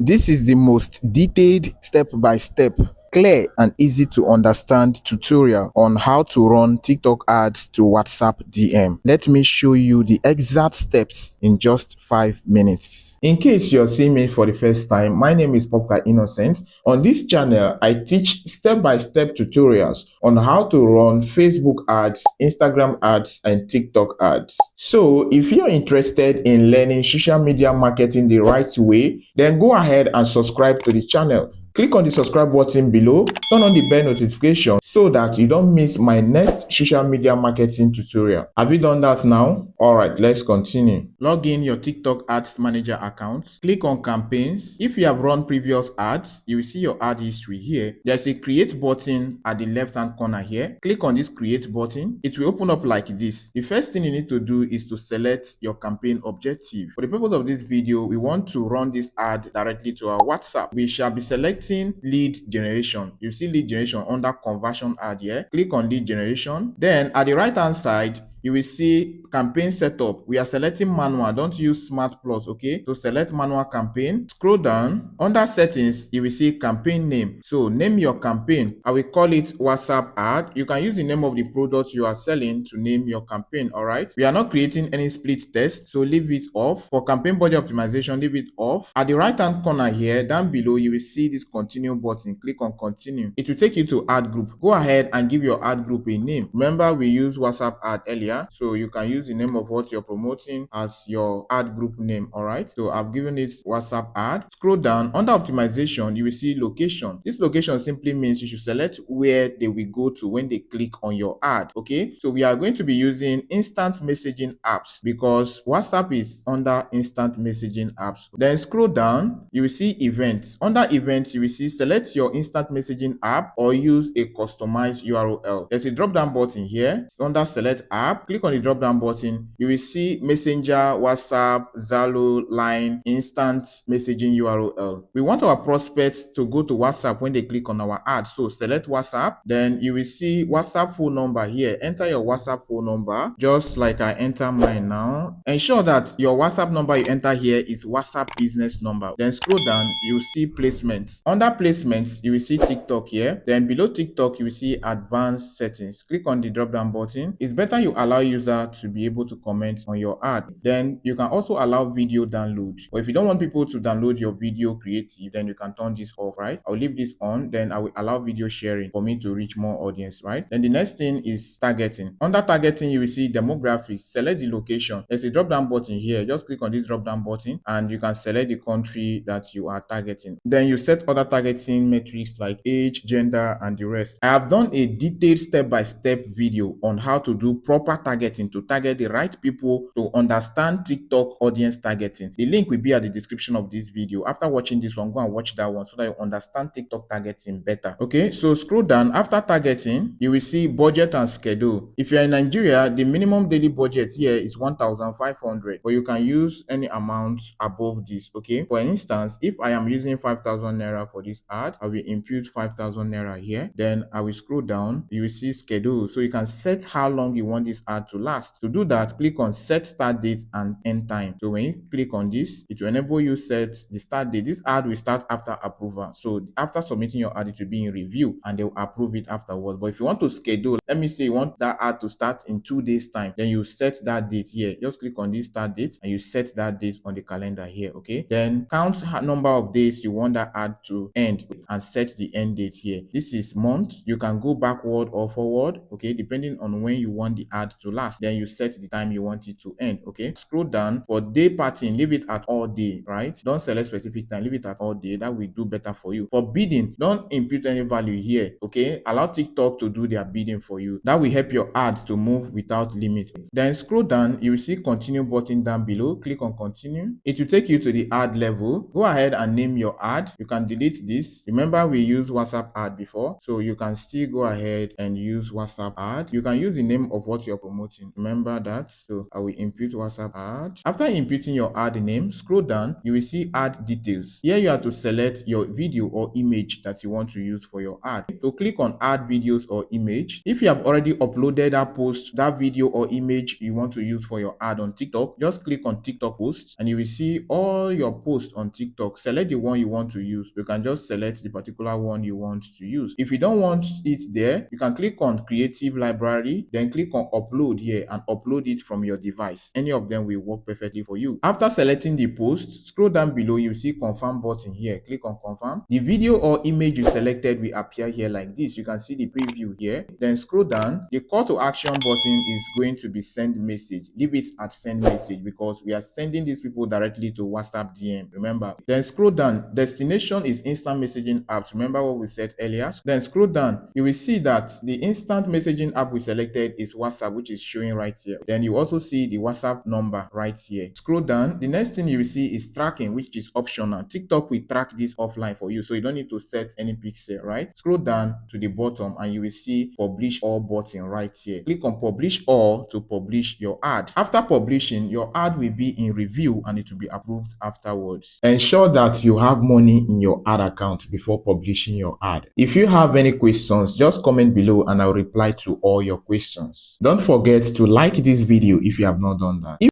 This is the most detailed step-by-step, clear and easy to understand tutorial on how to run TikTok ads to WhatsApp DM. Let me show you the exact steps in just 5 minutes. In case you're seeing me for the first time, my name is 𝗵𝗵 𝗵𝐴𝐻𝐻𝐻. On this channel, I teach step-by-step tutorials on how to run Facebook ads, Instagram ads, and TikTok ads. So if you're interested in learning social media marketing the right way, then go ahead and subscribe to the channel. Click on the subscribe button below, turn on the bell notification so that you don't miss my next social media marketing tutorial. Have you done that now? Alright, let's continue. Log in your TikTok Ads Manager account. Click on campaigns. If you have run previous ads, you will see your ad history here. There's a create button at the left hand corner here. Click on this create button. It will open up like this. The first thing you need to do is to select your campaign objective. For the purpose of this video, we want to run this ad directly to our WhatsApp. We shall be selecting lead generation. You see lead generation under conversion ad here. Click on lead generation. Then at the right hand side, you will see campaign setup. We are selecting manual. Don't use smart plus, okay? So select manual campaign. Scroll down. Under settings, you will see campaign name. So name your campaign. I will call it WhatsApp ad. You can use the name of the product you are selling to name your campaign, all right? We are not creating any split test, so leave it off. For campaign budget optimization, leave it off. At the right hand corner here, down below, you will see this continue button. Click on continue. It will take you to ad group. Go ahead and give your ad group a name. Remember, we used WhatsApp ad earlier, so you can use the name of what you're promoting as your ad group name. All right, so I've given it WhatsApp ad. Scroll down. Under optimization, you will see location. This location simply means you should select where they will go to when they click on your ad. Okay, so we are going to be using instant messaging apps because WhatsApp is under instant messaging apps. Then scroll down, you will see events. Under events, you will see select your instant messaging app or use a customized URL. There's a drop down button here. It's under select app. Click on the drop down button. You will see Messenger, WhatsApp, Zalo, Line, instant messaging URL. We want our prospects to go to WhatsApp when they click on our ad. So select WhatsApp. Then you will see WhatsApp phone number here. Enter your WhatsApp phone number, just like I enter mine now. Ensure that your WhatsApp number you enter here is WhatsApp business number. Then scroll down, you will see placements. Under placements, you will see TikTok here. Then below TikTok, you will see advanced settings. Click on the drop down button. It's better you allow user to be able to comment on your ad. Then you can also allow video download. Or if you don't want people to download your video creative, then you can turn this off, right? I'll leave this on. Then I will allow video sharing for me to reach more audience, right? Then the next thing is targeting. Under targeting, you will see demographics. Select the location. There's a drop down button here. Just click on this drop down button and you can select the country that you are targeting. Then you set other targeting metrics like age, gender, and the rest. I have done a detailed step-by-step video on how to do proper targeting to target the right people to understand TikTok audience targeting. The link will be at the description of this video. After watching this one, go and watch that one so that you understand TikTok targeting better. Okay, so scroll down. After targeting, you will see budget and schedule. If you're in Nigeria, the minimum daily budget here is 1,500, but you can use any amount above this. Okay, for instance, if I am using 5,000 naira for this ad, I will input 5,000 naira here. Then I will scroll down. You will see schedule, so you can set how long you want this ad to last. To do that, click on set start date and end time. So when you click on this, it will enable you set the start date. This ad will start after approval, so after submitting your ad, it will be in review and they will approve it afterwards. But if you want to schedule, let me say you want that ad to start in 2 days time, then you set that date here. Just click on this start date and you set that date on the calendar here. Okay, then count number of days you want that ad to end and set the end date here. This is month. You can go backward or forward, okay, depending on when you want the ad to last. Then you set the time you want it to end. Okay, scroll down. For day pattern, leave it at all day, right? Don't select specific time, leave it at all day. That will do better for you. For bidding, don't input any value here. Okay, allow TikTok to do their bidding for you. That will help your ad to move without limit. Then scroll down, you will see continue button down below. Click on continue. It will take you to the ad level. Go ahead and name your ad. You can delete this. Remember, we used WhatsApp ad before, so you can still go ahead and use WhatsApp ad. You can use the name of what you're promoting. Remember that. So I will input WhatsApp ad. After inputting your ad name, scroll down, you will see ad details. Here you have to select your video or image that you want to use for your ad. So click on add videos or image. If you have already uploaded that post, that video or image you want to use for your ad on TikTok, just click on TikTok posts and you will see all your posts on TikTok. Select the one you want to use. You can just select the particular one you want to use. If you don't want it there, you can click on creative library, then click on upload here and upload it from your device. Any of them will work perfectly for you. After selecting the post, scroll down below, you see confirm button here. Click on confirm. The video or image you selected will appear here like this. You can see the preview here. Then scroll down. The call to action button is going to be send message. Leave it at send message because we are sending these people directly to WhatsApp DM. Remember. Then scroll down. Destination is instant messaging apps. Remember what we said earlier. Then scroll down. You will see that the instant messaging app we selected is WhatsApp, which is showing right here. Then you also see the WhatsApp number right here. Scroll down. The next thing you will see is tracking, which is optional. TikTok will track this offline for you, so you don't need to set any pixel, right? Scroll down to the bottom and you will see publish all button right here. Click on publish all to publish your ad. After publishing, your ad will be in review and it will be approved afterwards. Ensure that you have money in your ad account before publishing your ad. If you have any questions, just comment below and I'll reply to all your questions. Don't forget to like this video if you have not done that.